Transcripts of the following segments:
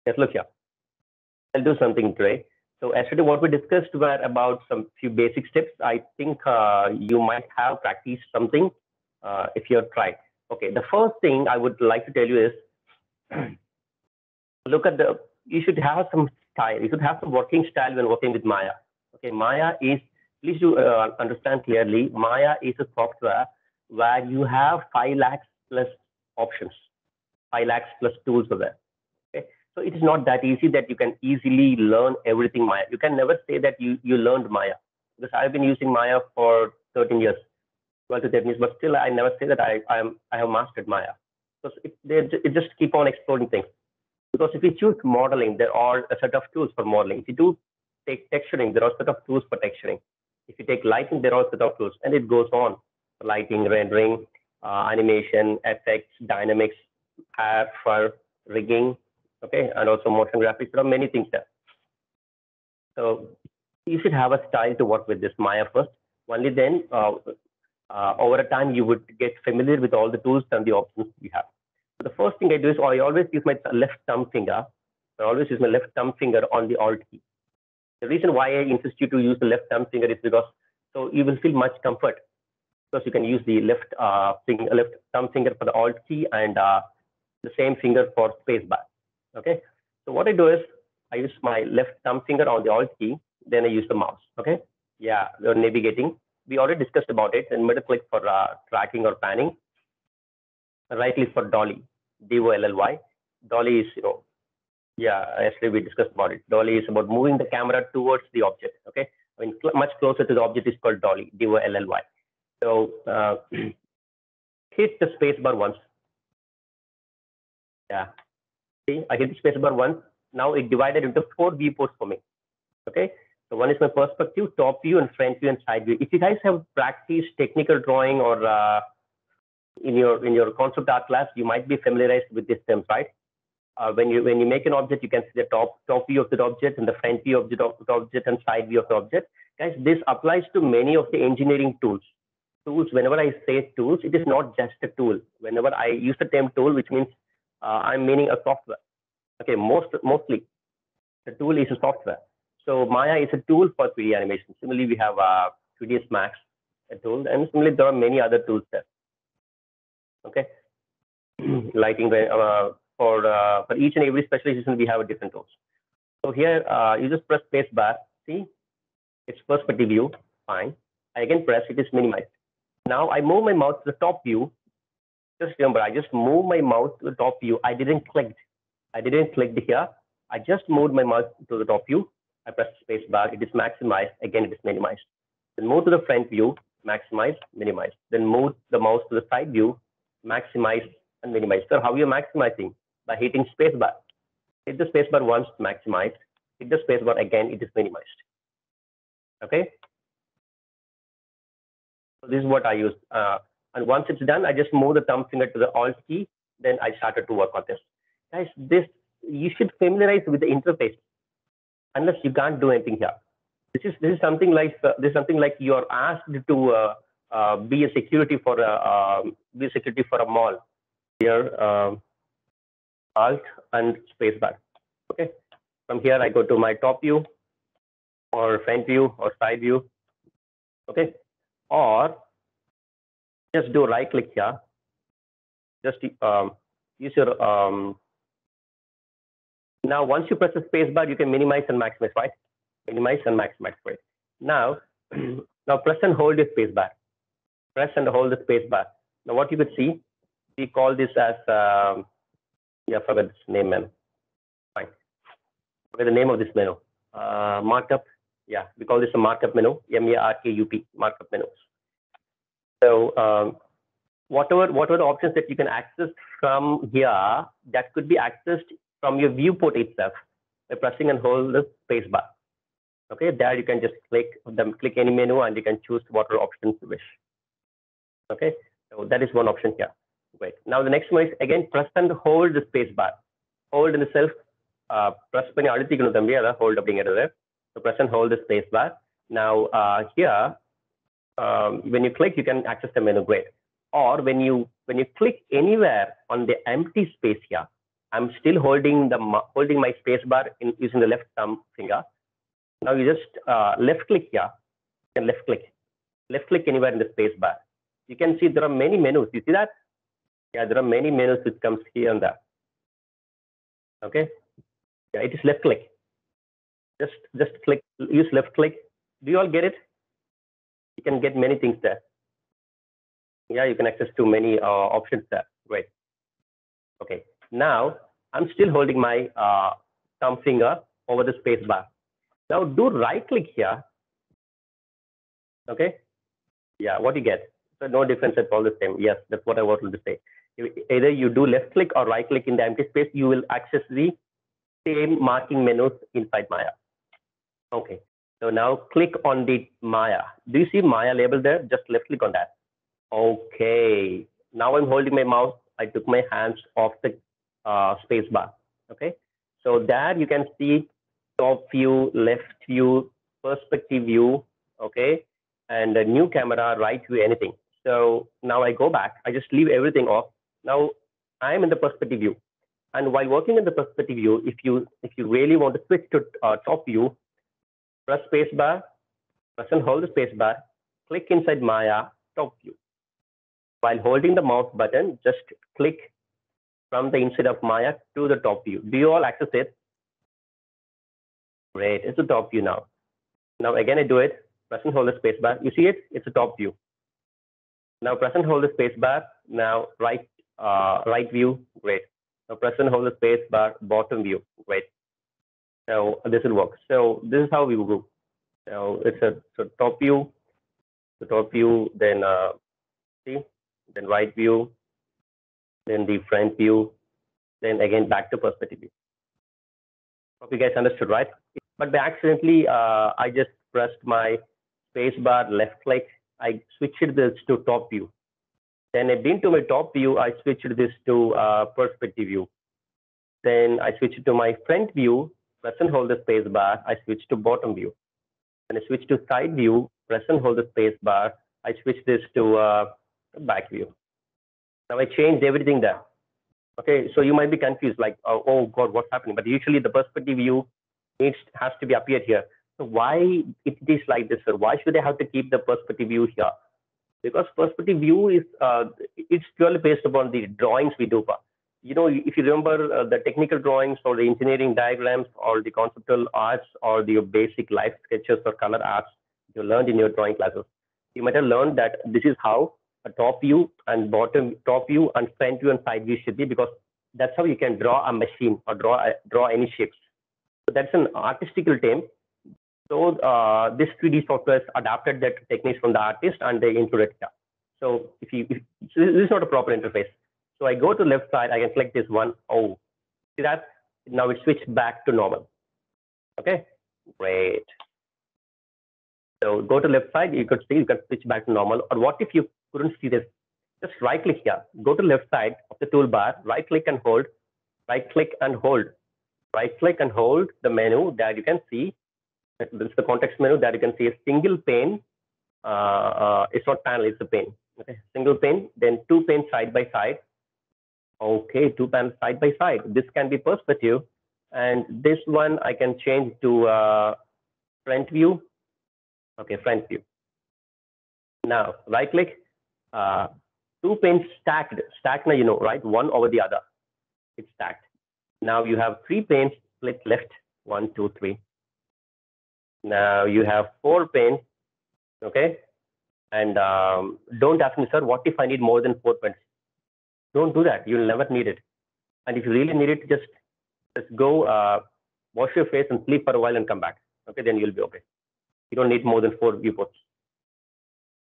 Yes, look here. I'll do something today. So yesterday, what we discussed were about some few basic steps. I think you might have practiced something if you have tried. Okay, the first thing I would like to tell you is look at the. You should have some style. You should have some working style when working with Maya. Okay, Maya is. Please do understand clearly. Maya is a software where you have 5 lakhs plus options, 5 lakhs plus tools over there. Okay, so it is not that easy that you can easily learn everything Maya. You can never say that you learned Maya, because I've been using Maya for 13 years, 12 to 13 years, but still I never say that I have mastered Maya, because it just keep on exploring things. Because if you choose modeling, there are a set of tools for modeling. If you do take texturing, there are a set of tools for texturing. If you take lighting, there are a set of tools, and it goes on. Lighting, rendering, animation, effects, dynamics, hair, fur, rigging, okay, and also motion graphics. There are many things there. So you should have a style to work with this Maya first. Only then, over a time, you would get familiar with all the tools and the options you have. So the first thing I do is I always use my left thumb finger. I always use my left thumb finger on the Alt key. The reason why I insist you to use the left thumb finger is because so you will feel much comfort, because you can use the left thumb finger for the Alt key and the same finger for spacebar. Okay. So what I do is I use my left thumb finger on the Alt key, then I use the mouse. Okay. Yeah, you're navigating. We already discussed about it. And middle click for tracking or panning. Right click for dolly, DOLLY. Dolly is, yeah, actually we discussed about it. Dolly is about moving the camera towards the object. Okay. I mean, much closer to the object is called dolly, DOLLY. So hit the spacebar once. Yeah. See, I hit the spacebar once. Now it divided into 4 viewports for me. Okay. So one is my perspective, top view, and front view, and side view. If you guys have practiced technical drawing or in your concept art class, you might be familiarized with these terms, right? When you make an object, you can see the top view of the object and the front view of the object and side view of the object. Guys, this applies to many of the engineering tools. Whenever I say tools, it is not just a tool. Whenever I use the term tool, which means I'm meaning a software. Okay, mostly the tool is a software. So Maya is a tool for 3D animation. Similarly, we have 3ds Max, a tool, and similarly there are many other tools there. Okay, lighting for each and every specialization we have a different tools. So here you just press space bar. See, it's perspective view. Fine. I again press, it is minimized. Now I move my mouse to the top view. Just remember, I just move my mouse to the top view. I didn't click here. I just moved my mouse to the top view. I press space bar. It is maximized. Again, it is minimized. Then move to the front view. Maximize, minimize. Then move the mouse to the side view. Maximize and minimize. So how you're maximizing? By hitting space bar. Hit the space bar once, maximize. Hit the space bar again, it is minimized. Okay. So this is what I use. And once it's done, I just move the thumb finger to the Alt key. Then I started to work on this. Guys, you should familiarize with the interface. Unless you can't do anything here. This is something like you are asked to be a security for a mall. Here, Alt and spacebar. Okay. From here, I go to my top view, or front view, or side view. Okay. Or just do right click here. Just use your now once you press the space bar, you can minimize and maximize, right? Minimize and maximize, right? Now press and hold the space bar. Press and hold the space bar. Now what you could see, we call this as yeah, forget this name, man. Fine. Forget the name of this menu. Markup. Yeah, we call this a markup menu. MARKUP, markup menus. So whatever the options that you can access from here, that could be accessed from your viewport itself by pressing and hold the space bar. Okay, there you can just click any menu and you can choose whatever options you wish. Okay, so that is one option here. Great. Now the next one is again press and hold the space bar. Hold in itself. Press பண்ணி அழுத்திக்கணும் தம்பி, அதான் hold அப்படிங்கிறது. So press and hold the space bar. Now here, when you click, you can access the menu. Great. Or when you click anywhere on the empty space here, I'm still holding my space bar using the left thumb finger. Now you just left click here, and left click anywhere in the space bar. You can see there are many menus. You see that? Yeah, there are many menus which comes here and there. Okay. Yeah, it is left click. Just click, use left click. Do you all get it? You can get many things there. Yeah, you can access to many options there. Great. Okay. Now I'm still holding my thumb finger over the space bar. Now do right click here. Okay. Yeah, what you get? So no difference at all, the same. Yes, that's what I wanted to say. Either you do left click or right click in the empty space, you will access the same marking menus inside Maya. Okay. So now click on the Maya. Do you see Maya label there? Just left click on that. Okay. Now I'm holding my mouse. I took my hands off the space bar. Okay. So there you can see top view, left view, perspective view. Okay. And a new camera, right view, anything. So now I go back. I just leave everything off. Now I'm in the perspective view. And while working in the perspective view, if you really want to switch to top view, press space bar, press and hold the space bar, click inside Maya, top view. While holding the mouse button, just click from the inside of Maya to the top view. Do you all access it? Great, it's the top view now. Now again, I do it, press and hold the space bar. You see it? It's a top view. Now press and hold the space bar. Now right view, great. Now press and hold the space bar, bottom view, great. So this will work. So this is how we will do. So it's a top view, the top view, then see, then right view, then the front view, then again back to perspective view. Hope you guys understood, right? But by accidentally, I just pressed my space bar, left click. I switched this to top view. Then again to my top view, I switched this to perspective view. Then I switched to my front view, press and hold the space bar. I switched to bottom view. Then I switched to side view, press and hold the space bar. I switched this to back view. Now I changed everything there. Okay, so you might be confused, like, oh God, what's happening? But usually the perspective view has to be appeared here. So why it is like this, sir? Why should I have to keep the perspective view here? Because perspective view is it's purely based upon the drawings we do. You know, if you remember the technical drawings or the engineering diagrams or the conceptual arts or the basic life sketches or color arts you learned in your drawing classes, you might have learned that this is how a top view and top view and front view and side view should be, because that's how you can draw a machine or draw any shapes. So that's an artistical term. So this 3D software adapted that techniques from the artist and they included here. So this is not a proper interface. So I go to left side, I can select this one. Oh, see that? Now it switched back to normal. Okay, great. So go to left side, you could see you can switch back to normal. Or what if you couldn't see this? Just right click here, go to left side of the toolbar, right click and hold, right click and hold, right click and hold the menu that you can see. This is the context menu that you can see a single pane. It's not panel, it's a pane. Okay, single pane, then two panes side by side. Okay, two panes side by side. This can be perspective, and this one I can change to front view. Okay, front view. Now right click, two panes stacked. Stacked now, you know, right? One over the other. It's stacked. Now you have three panes split left. 1, 2, 3. Now you have 4 panes. Okay, and don't ask me, sir, what if I need more than 4 panes? Don't do that. You'll never need it. And if you really need it, just go wash your face and sleep for a while and come back. Okay, then you'll be okay. You don't need more than 4 viewports.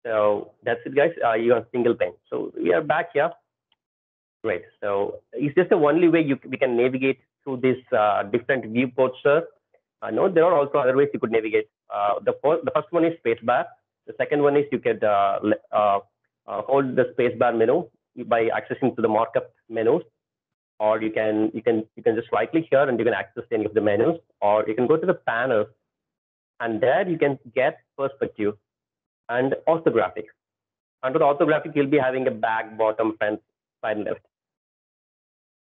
So that's it, guys. You have single pane. So we are back here. Great. So it's just the only way we can navigate through this different viewports, sir. No, there are also other ways you could navigate. The first one is spacebar. The second one is you could hold the spacebar menu by accessing to the markup menus, or you can just right click here and you can access any of the menus, or you can go to the panel and there you can get perspective and orthographic. Under the orthographic, you'll be having a back, bottom, front, side, and left.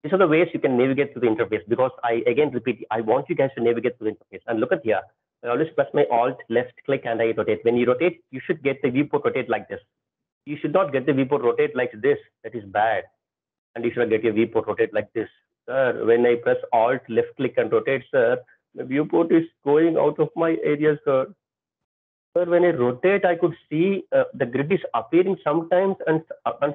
These are the ways you can navigate through the interface, because I again repeat, I want you guys to navigate through the interface. And look at here, I always press my Alt, left click, and I rotate. When you rotate, you should get the viewport rotate like this. You should not get the viewport rotate like this. That is bad. And you should get your viewport rotate like this. Sir, when I press Alt, left click, and rotate, sir, the viewport is going out of my area, sir. Sir, when I rotate, I could see the grid is appearing sometimes, and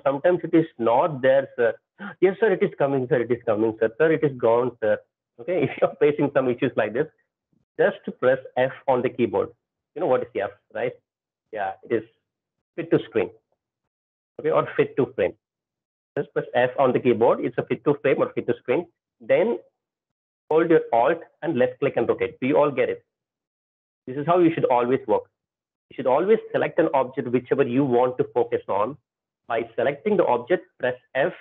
sometimes it is not there, sir. Yes, sir, it is coming, sir. It is coming, sir. Sir, it is gone, sir. Okay, if you're facing some issues like this, just press F on the keyboard. You know what is F, right? Yeah, it is fit to screen. Okay, or fit to frame. Just press F on the keyboard. It's a fit to frame or fit to screen. Then hold your Alt and left click and rotate. We all get it. This is how you should always work. You should always select an object whichever you want to focus on. By selecting the object, press F,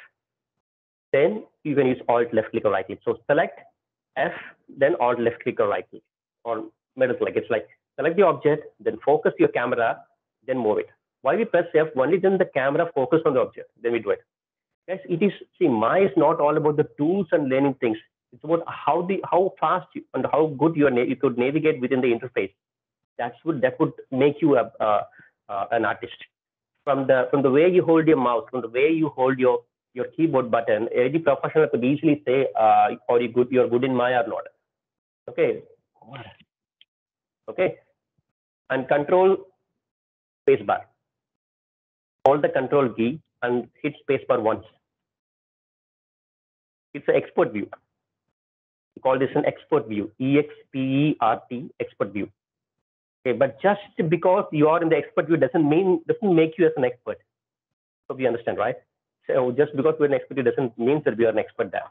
then you can use Alt, left click, or right click. So select F, then Alt, left click, or right click, or middle click. It's like select the object, then focus your camera, then move it. Why we press F? Only then the camera focus on the object, then we do it. Guys, it is, see, Maya is not all about the tools and learning things. It's about how fast you, and how good you could navigate within the interface. That would make you an artist. From the way you hold your mouse, from the way you hold your keyboard button, any professional could easily say, "Are you good? You're good in Maya or not?" Okay. Okay. And control spacebar. Hold the control key and hit spacebar once. It's an export view. We call this an export view. EXPERT, export view. Okay, but just because you are in the expert view doesn't make you as an expert. So we understand, right? So just because we're an expert view doesn't mean that we are an expert there.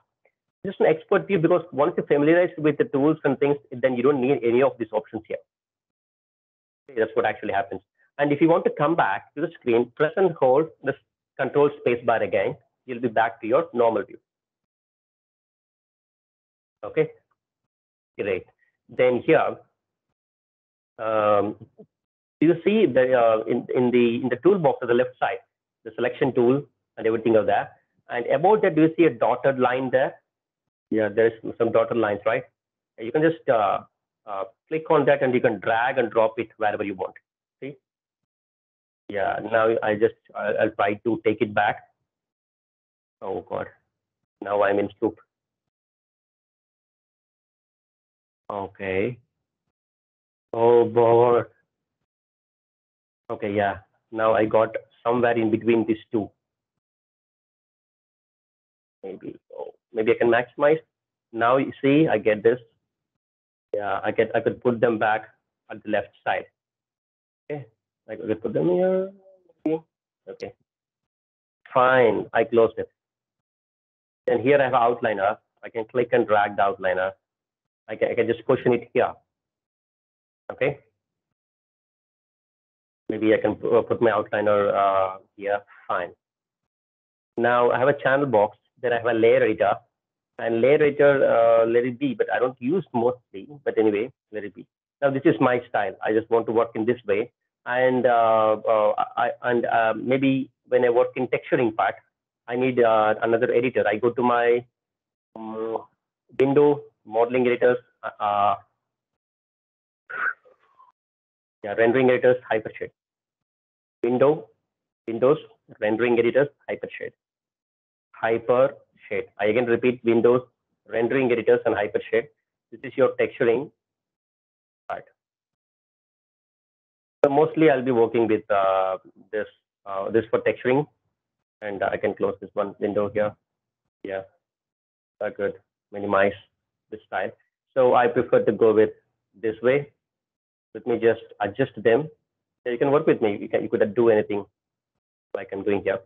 Just an expert view, because once you're familiarized with the tools and things, then you don't need any of these options here. Okay, that's what actually happens. And if you want to come back to the screen, press and hold the control space bar again. You'll be back to your normal view. Okay, great. Then here, you see the in the toolbox on the left side, the selection tool and everything of that. And about that, do you see a dotted line there? Yeah, there's some dotted lines, right? You can just click on that and you can drag and drop it wherever you want. See? Yeah, now I'll try to take it back. Oh God, now I'm in soup. Okay. Oh boy. Okay, yeah. Now I got somewhere in between these two. Maybe I can maximize. Now you see, I get this. Yeah, I could put them back at the left side. Okay, I could put them here. Okay, fine. I closed it. And here I have outliner. I can click and drag the outliner. I can just cushion it here. Okay. Maybe I can put my outliner here. Fine. Now I have a channel box. Then I have a layer editor. And layer editor, let it be, but I don't use mostly. But anyway, let it be. Now this is my style. I just want to work in this way. And maybe when I work in texturing part, I need another editor. I go to my window, modeling editors, rendering editors, Hypershade. Windows, rendering editors, Hypershade. Hypershade. I again repeat, Windows, rendering editors, and Hypershade. This is your texturing part. So mostly I'll be working with this for texturing, and I can close this one window here. Yeah, I could minimize this style. So I prefer to go with this way. Let me just adjust them. So you can work with me. You could do anything like I'm doing here.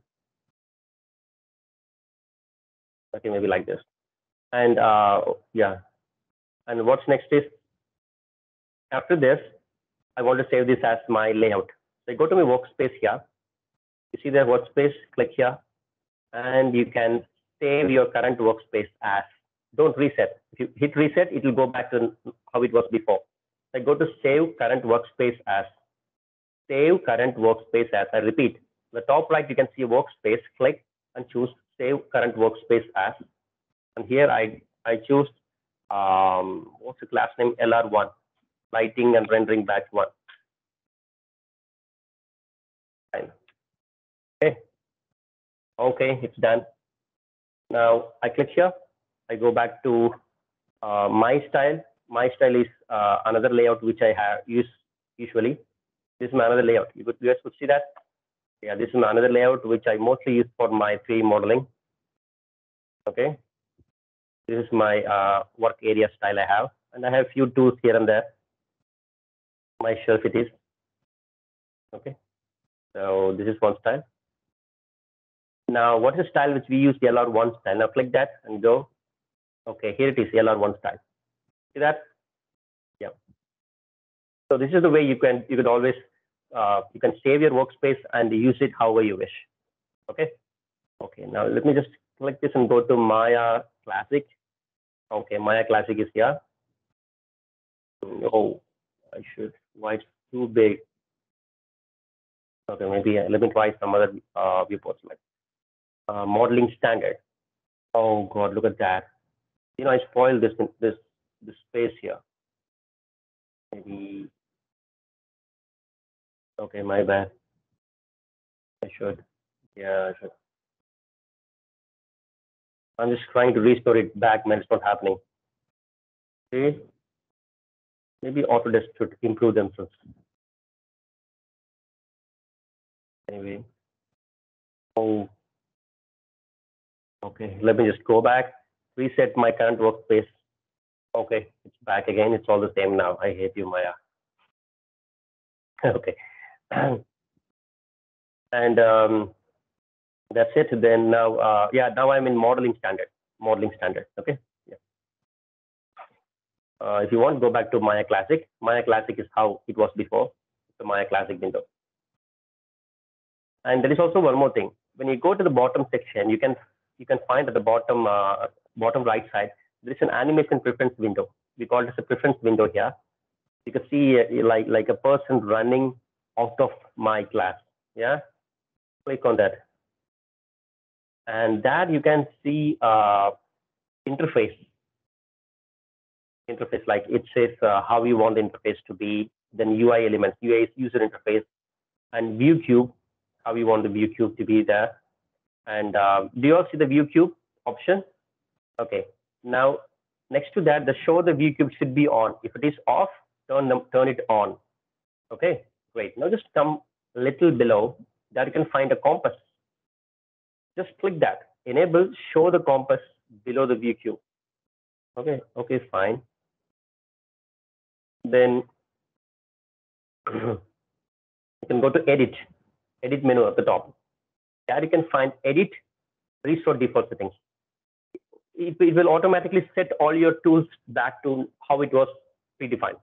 Okay, maybe like this. And yeah. And what's next is, after this, I want to save this as my layout. So I go to my workspace here. You see the workspace, click here, and you can save your current workspace as. Don't reset. If you hit reset, it will go back to how it was before. So I go to save current workspace as. Save current workspace as. I repeat, the top right, you can see a workspace. Click and choose save current workspace as. And here I choose what's the class name, LR1, lighting and rendering batch 1. Fine. Okay, it's done. Now I click here. I go back to my style. My style is another layout which I have used usually. This is my another layout. You guys could see that. Yeah, this is another layout which I mostly use for my 3D modeling. Okay, this is my work area style I have, and I have few tools here and there. My shelf it is. Okay, so this is one style. Now, what is the style which we use? The LR1 style. Now click that and go. Okay, here it is, LR1 style. See that? Yeah. So this is the way you could always you can save your workspace and use it however you wish. Okay. Okay. Now let me just click this and go to Maya Classic. Okay, Maya Classic is here. Oh, I should. Why it's too big? Okay, maybe let me try some other viewports like modeling standard. Oh God, look at that. You know, I spoiled this space here. Maybe. Okay, my bad. I should. Yeah, I should. I'm just trying to restore it back, man. It's not happening. See? Maybe Autodesk should improve themselves. Anyway. Oh. Okay, let me just go back, reset my current workspace. Okay, it's back again. It's all the same now. I hate you, Maya. Okay. And that's it. Then now, yeah, now I'm in modeling standard. Modeling standard. Okay. Yeah. If you want, go back to Maya Classic. Maya Classic is how it was before, the Maya Classic window. And there is also one more thing. When you go to the bottom section, you can find at the bottom bottom right side there is an animation preference window. We call this a preference window here. You can see like a person running out of my class. Yeah, click on that, and that you can see interface. Interface, like it says how you want the interface to be. Then UI elements, UI is user interface, and view cube, how you want the view cube to be there. And do you all see the view cube option? Okay. Now, next to that, the show the view cube should be on. If it is off, turn it on. Okay, great. Now just come a little below that you can find a compass. Just click that. Enable show the compass below the view cube. Okay, okay, fine. Then you can go to edit menu at the top. There you can find edit, restore default settings. It will automatically set all your tools back to how it was predefined.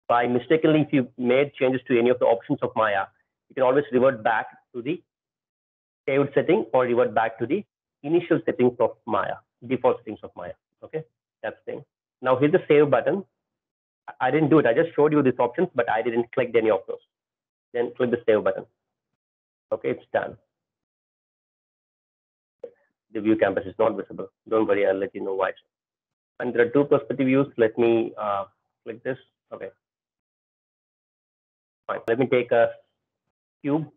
By mistakenly, if you made changes to any of the options of Maya, you can always revert back to the saved setting or revert back to the initial settings of Maya, default settings of Maya. Okay, that's the thing. Now hit the save button. I didn't do it. I just showed you these options, but I didn't click any of those. Then click the save button. Okay, it's done. The view campus is not visible. Don't worry, I'll let you know why. And there are two perspective views. Let me click this. Okay. Fine. Let me take a cube.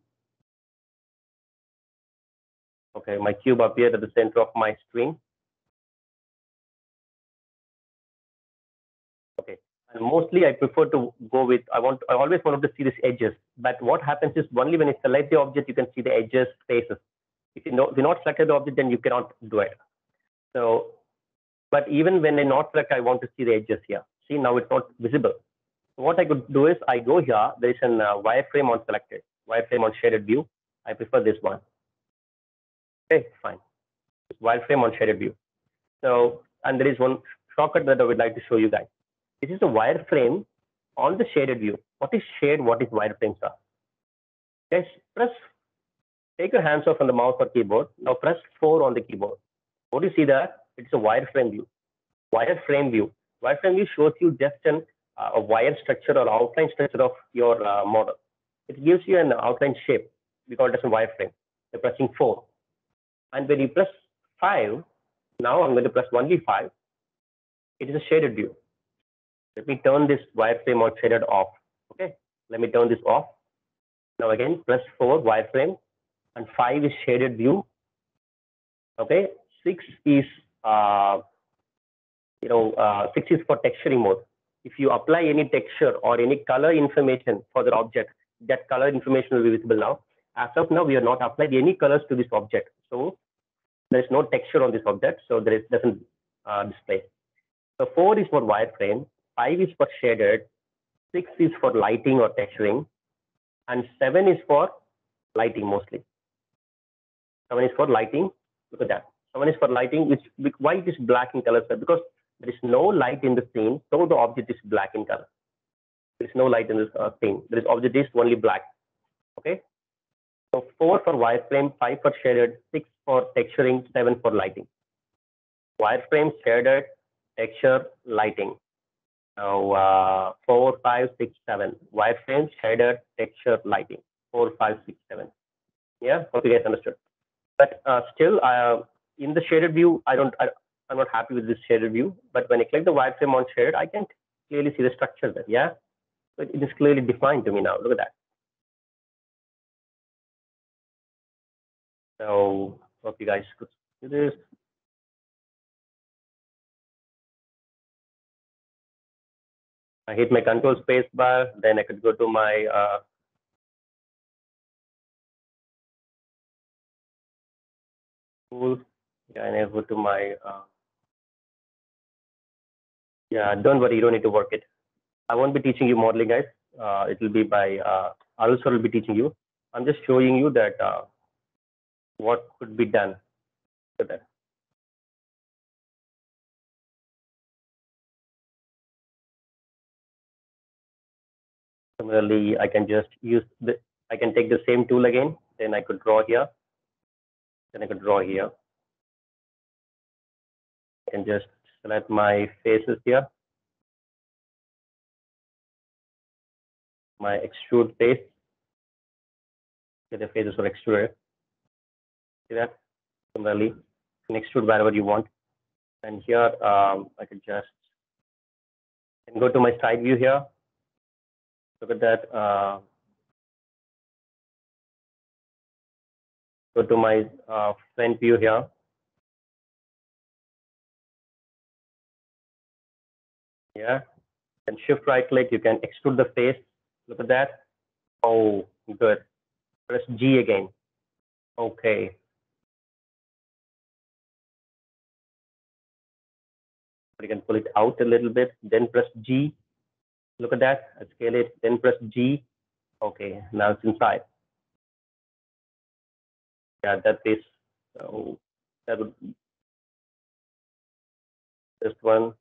Okay, my cube appeared at the center of my screen. Okay, and mostly I prefer to go with, I always wanted to see these edges, but what happens is only when you select the object, you can see the edges, faces. If you're not selected the object, then you cannot do it. So, but even when I not select, I want to see the edges here. See, now it's not visible. So what I could do is I go here, there is an wireframe on selected, wireframe on shaded view. I prefer this one. Okay, fine. Wireframe on shaded view. So, and there is one shortcut that I would like to show you guys. This is a wireframe on the shaded view. What is shade? What is wireframes are? Guys, take your hands off on the mouse or keyboard. Now press 4 on the keyboard. What do you see there? It's a wireframe view. Wireframe view. Wireframe view shows you just a wire structure or outline structure of your model. It gives you an outline shape. We call it as a wireframe. You're pressing 4. And when you press 5, Now I'm going to press only 5. It is a shaded view. Let me turn this wireframe on shaded off. Okay, let me turn this off. Now again, press 4 wireframe, and 5 is shaded view. Okay, 6 is 6 is for texturing mode. If you apply any texture or any color information for the object, that color information will be visible now. As of now, we have not applied any colors to this object, so there is no texture on this object, so there is doesn't display. So 4 is for wireframe, 5 is for shaded, 6 is for lighting or texturing, and 7 is for lighting mostly. 7 is for lighting. Look at that. 7 is for lighting, which why it is black in color, sir? Because there is no light in the scene, so the object is black in color. There is no light in this scene. There is object is only black. Okay. So 4 for wireframe, 5 for shaded, 6 for texturing, 7 for lighting. Wireframe, shaded, texture, lighting. Now 4, 5, 6, 7. Wireframe, shaded, texture, lighting. 4, 5, 6, 7. Yeah, hope you guys understood. But still, in the shaded view, I'm not happy with this shaded view. But when I click the wireframe on shaded, I can clearly see the structure there. Yeah, so it is clearly defined to me now. Look at that. So hope you guys could do this. I hit my control space bar, then I could go to my tool. Yeah, and I go to my yeah. Don't worry, you don't need to work it. I won't be teaching you modeling, guys. It will be by also will be teaching you. I'm just showing you that what could be done with that. Similarly, I can just use I can take the same tool again. Then I could draw here. Then I could draw here. I can just select my faces here. My extrude face. The faces are extruded. See that? Similarly, you can extrude wherever you want. And here, I can just go to my side view here. Look at that. Go to my front view here. Yeah. And shift right click, you can extrude the face. Look at that. Oh, good. Press G again. Okay. You can pull it out a little bit, then press G. Look at that. I scale it, then press G. Okay, now it's inside. Yeah, that is. So that would just one.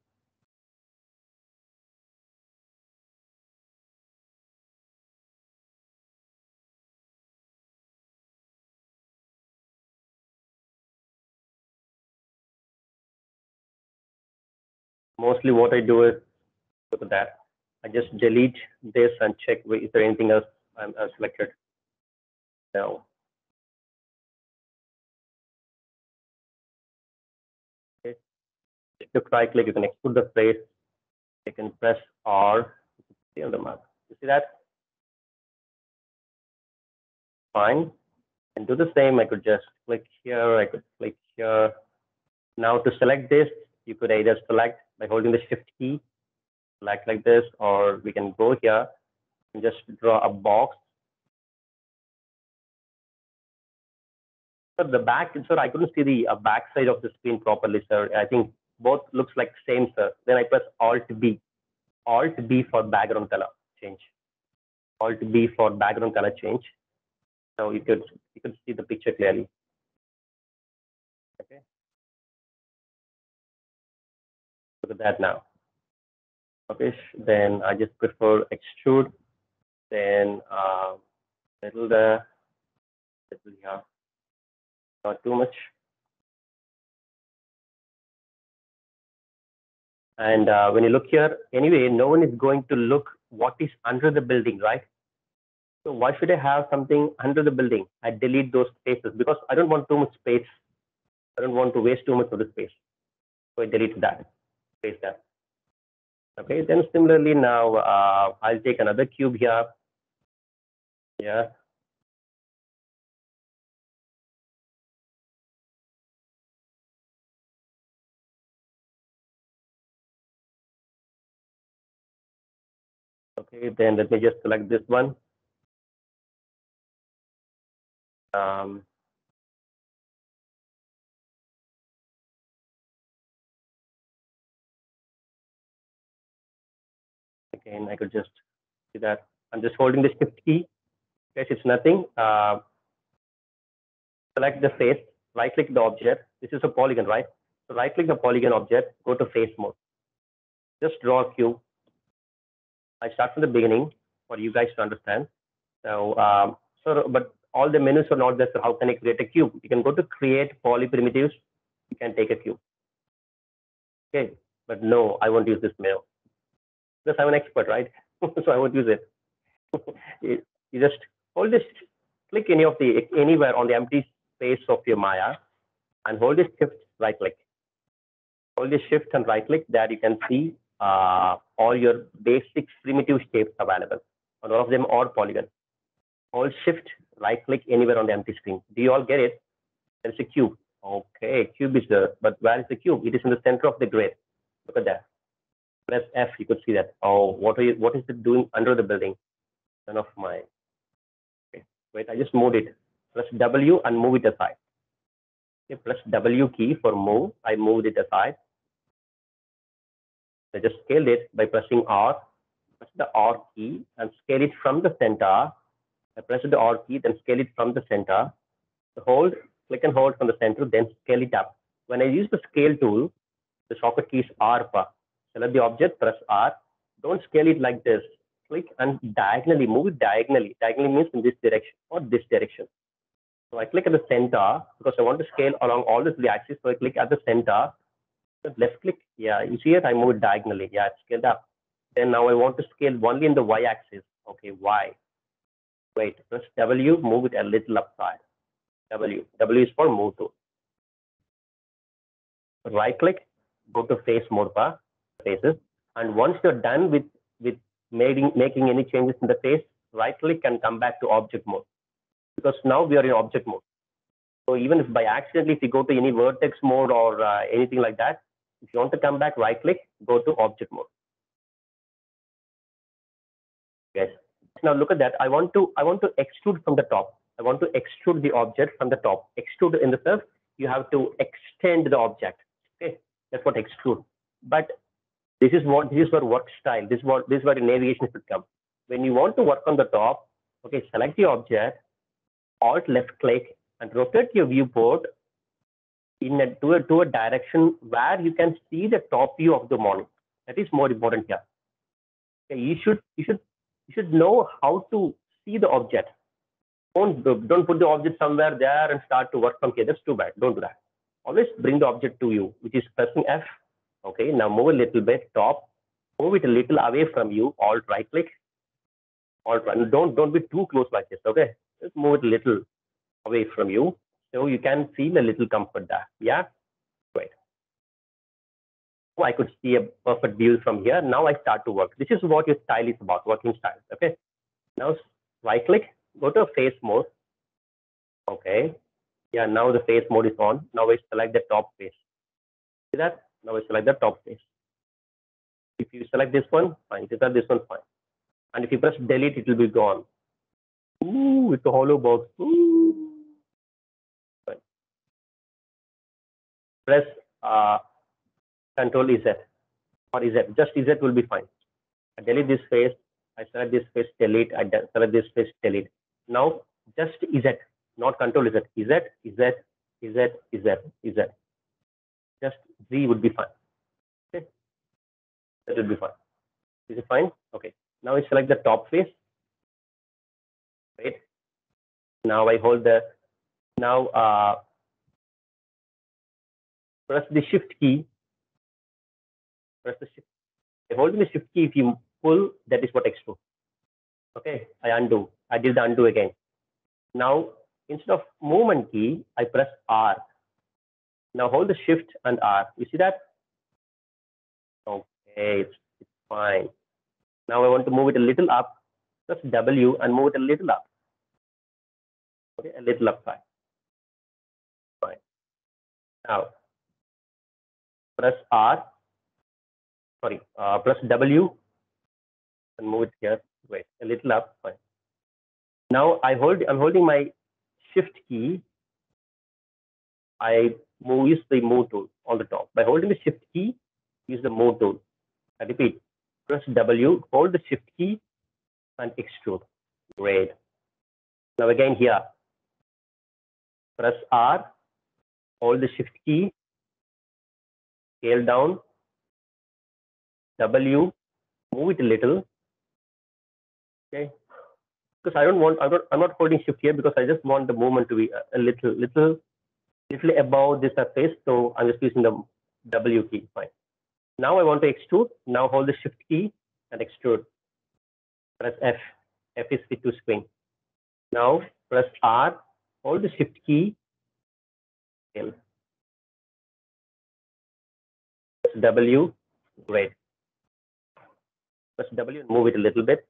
Mostly what I do is look at that. I just delete this and check is there anything else I'm selected. No. Okay. If right click, you can extrude the face. You can press R. See on the map. You see that? Fine. And do the same. I could just click here. I could click here. Now to select this, you could either select by holding the shift key, select like this, or we can go here and just draw a box. So the back, sir, I couldn't see the back side of the screen properly, sir. I think both looks like same, sir. Then I press Alt B. Alt B for background color change. Alt B for background color change. So you could see the picture clearly. Okay. Look at that now. Okay. Then I just prefer extrude. Then little there, little here. Not too much. And when you look here, anyway, no one is going to look what is under the building, right? So why should I have something under the building? I delete those spaces because I don't want too much space. I don't want to waste too much of the space. So I delete that, paste that. Okay, then similarly now I'll take another cube here. Yeah. Okay, then let me just select this one. Again, I could just see that I'm just holding the shift key. Yes, it's nothing. Select the face, right click the object. This is a polygon, right? So right click the polygon object, go to face mode. Just draw a cube. I start from the beginning for you guys to understand. So, but all the menus are not there. So how can I create a cube? You can go to create polyprimitives. You can take a cube. Okay, but no, I won't use this menu because I'm an expert, right? So I won't use it. You just hold this, click anywhere on the empty space of your Maya, and hold this shift right click. Hold this shift and right click. That you can see all your basic primitive shapes available. And all of them are polygon. Hold shift right click anywhere on the empty screen. Do you all get it? There's a cube. Okay, cube is there, but where is the cube? It is in the center of the grid. Look at that. Press F, you could see that. Oh, what is it doing under the building? None of my. Okay, wait, I just moved it. Press W and move it aside. Okay, press W key for move. I moved it aside. I just scaled it by pressing R. Press the R key and scale it from the center. I press the R key, then scale it from the center. So hold, click and hold from the center, then scale it up. When I use the scale tool, the shortcut key is R. Select the object, press R. Don't scale it like this. Click and diagonally, move it diagonally. Diagonally means in this direction or this direction. So I click at the center because I want to scale along all the three axes. So I click at the center. Left click. Yeah, you see it? I move it diagonally. Yeah, it's scaled up. Then now I want to scale only in the Y axis. Okay, Y. Wait, press W, move it a little upside. W. W is for move to. Right click, go to face mode bar, faces. And once you're done with making any changes in the face, right click and come back to object mode. Because now we are in object mode. So even if by accidentally, if you go to any vertex mode or anything like that, if you want to come back, right click, go to object mode. Yes. Now look at that. I want to extrude from the top. I want to extrude the object from the top. Extrude in the sense you have to extend the object. Okay, that's what extrude. But this is where work style. This is where the navigation should come. When you want to work on the top, okay, select the object, Alt left click, and rotate your viewport to a direction where you can see the top view of the model. That is more important here. Okay, you should know how to see the object. Don't put the object somewhere there and start to work from here. That's too bad. Don't do that. Always bring the object to you, which is pressing F. Okay, now move a little bit top. Move it a little away from you. Alt right click. Alt right. Don't be too close like this. Okay, just move it a little away from you, so you can feel a little comfort there. Yeah, great. So I could see a perfect view from here. Now I start to work. This is what your style is about, working style. Okay. Now right click, go to face mode. Okay. Yeah, now the face mode is on. Now I select the top face. See that? Now I select the top face. If you select this one, fine. If you select this one, fine. And if you press delete, it will be gone. Ooh, it's a hollow box. Ooh. Fine. Press Control Z or Z. Just Z will be fine. I delete this face. I select this face, delete. I select this face, delete. Now just Z, not Control Z. Z. Just Z would be fine. Okay, that would be fine. Is it fine? Okay. Now I select the top face. Right. Now I hold the. Now press the Shift key. Press the Shift. I hold the Shift key. If you pull, that is what extrude. Okay. I undo. I did the undo again. Now instead of movement key, I press R. Now hold the Shift and R. You see that? Okay, it's fine. Now I want to move it a little up. Press W and move it a little up. Okay, a little up side. Fine. Now press R. Sorry, press W and move it here. Wait, a little up. Fine. Now I'm holding my Shift key. I use the move tool on the top. By holding the Shift key, use the move tool. I repeat, press W, hold the Shift key, and extrude. Great. Now again here, press R, hold the Shift key, scale down, W, move it a little. Okay. Because I'm not holding Shift here because I just want the movement to be a little above the surface. So I'm just using the W key. Fine. Now I want to extrude. Now hold the Shift key and extrude. Press F. F is fit to screen. Now press R. Hold the Shift key. Press W. Great. Press W and move it a little bit.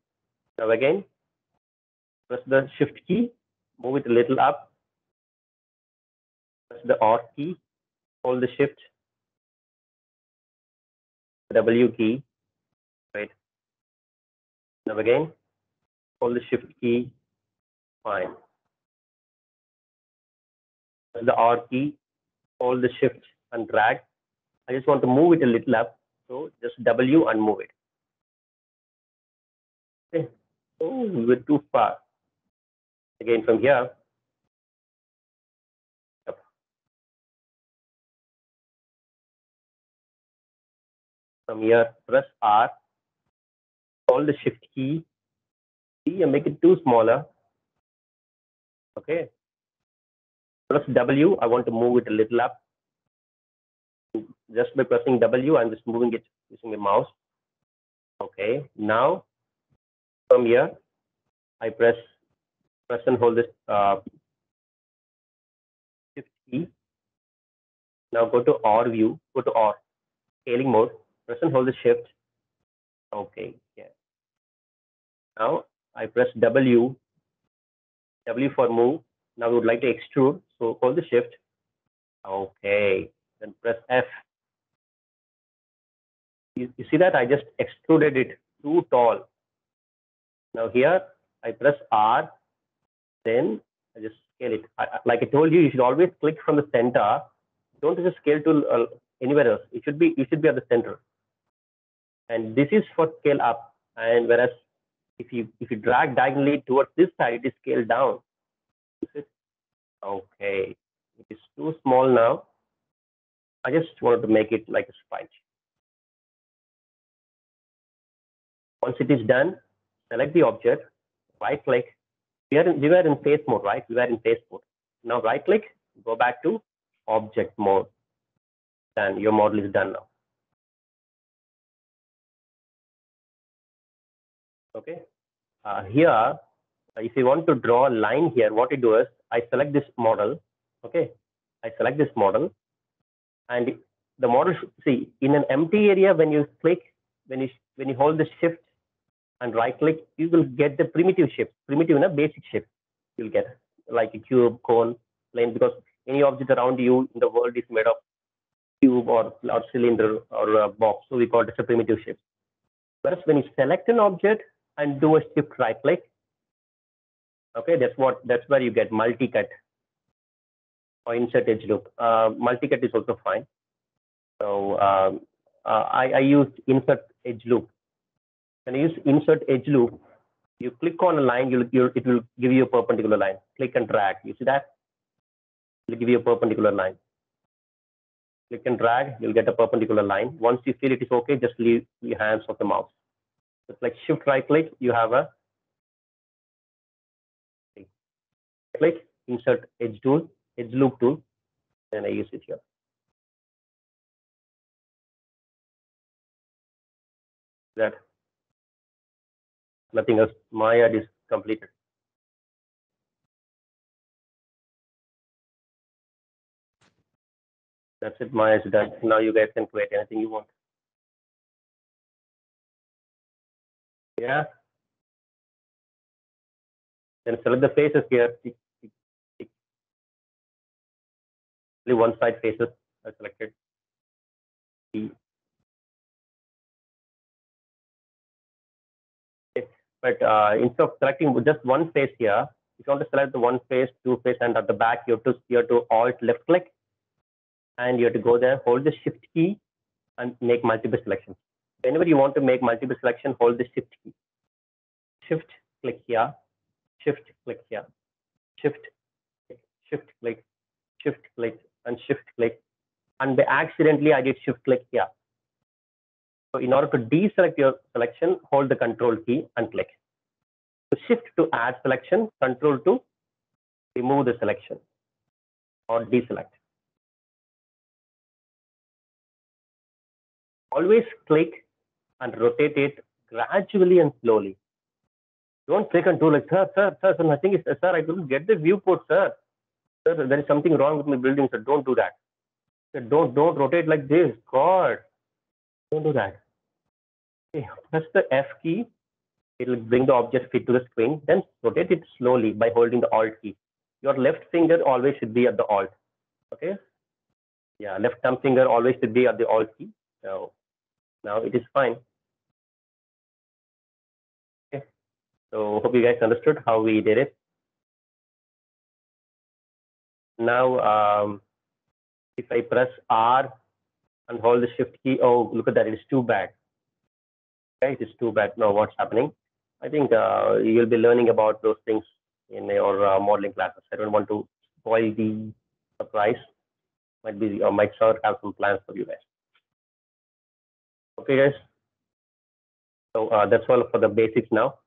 Now again, press the Shift key. Move it a little up. Press the R key. Hold the Shift. W key. Right. Now again, hold the Shift key. Fine. Press the R key. Hold the Shift and drag. I just want to move it a little up. So just W and move it. Okay. Oh, we were too far. Again from here. Yep. From here, press R. Hold the Shift key. See, and make it too smaller. Okay. Press W. I want to move it a little up. Just by pressing W, I'm just moving it using the mouse. Okay. Now from here, I press and hold this Shift key. Now go to R view. Go to R scaling mode. Press and hold the Shift. Okay. Yeah. Now I press W. W for move. Now we would like to extrude. So hold the Shift. Okay. Then press F. You see that I just extruded it too tall. Now here I press R, then I just scale it. Like I told you, you should always click from the center. Don't just scale to anywhere else. You should be at the center. And this is for scale up. And whereas if you drag diagonally towards this side, it is scaled down. Okay, it is too small now. I just wanted to make it like a sprite. Once it is done, select the object, right click. We were in face mode, right? We were in face mode. Now right click, go back to object mode. And your model is done now. Okay. Here, if you want to draw a line here, what you do is I select this model. Okay. I select this model, and the model see in an empty area when you click, when you hold the Shift and right click, you will get the primitive shape, primitive in a basic shape. You'll get like a cube, cone, plane, because any object around you in the world is made of cube or cylinder or a box. So we call it a primitive shape. Whereas when you select an object and do a Shift right click, okay, that's where you get multi-cut or insert edge loop. Multi-cut is also fine. So I used insert edge loop. When you use insert edge loop, you click on a line, it will give you a perpendicular line. Click and drag. You see that? It will give you a perpendicular line. Click and drag, you'll get a perpendicular line. Once you feel it is okay, just leave your hands off the mouse. It's like Shift right click, you have a click, insert edge tool, edge loop tool, and I use it here. That nothing else. My ad is completed. That's it. My ad is done. Now you guys can create anything you want. Yeah. Then select the faces here. Only one side faces are selected. Okay. But instead of selecting just one face here, if you want to select the one face, two face, and at the back, you have to Alt left click, and you have to go there, hold the Shift key, and make multiple selections. Whenever you want to make multiple selection, hold the Shift key. Shift click here, Shift click here, Shift click, Shift click, and Shift click. And by accidentally, I did Shift click here. So in order to deselect your selection, hold the Control key and click. So Shift to add selection, Control to remove the selection or deselect. Always click and rotate it gradually and slowly. Don't click and do like, sir, nothing is, sir, I couldn't get the viewport, sir. Sir, there is something wrong with my building, sir. Don't do that. Sir, don't rotate like this. God, don't do that. Okay, press the F key. It will bring the object fit to the screen. Then rotate it slowly by holding the Alt key. Your left finger always should be at the Alt. Okay. Yeah, left thumb finger always should be at the Alt key. So now it is fine. Okay. So hope you guys understood how we did it. Now, if I press R and hold the Shift key, oh, look at that, it is too bad. Okay, it is too bad. Now what's happening? I think you'll be learning about those things in your modeling classes. I don't want to spoil the surprise. Might sure have some plans for you guys. Okay, guys. So that's all for the basics now.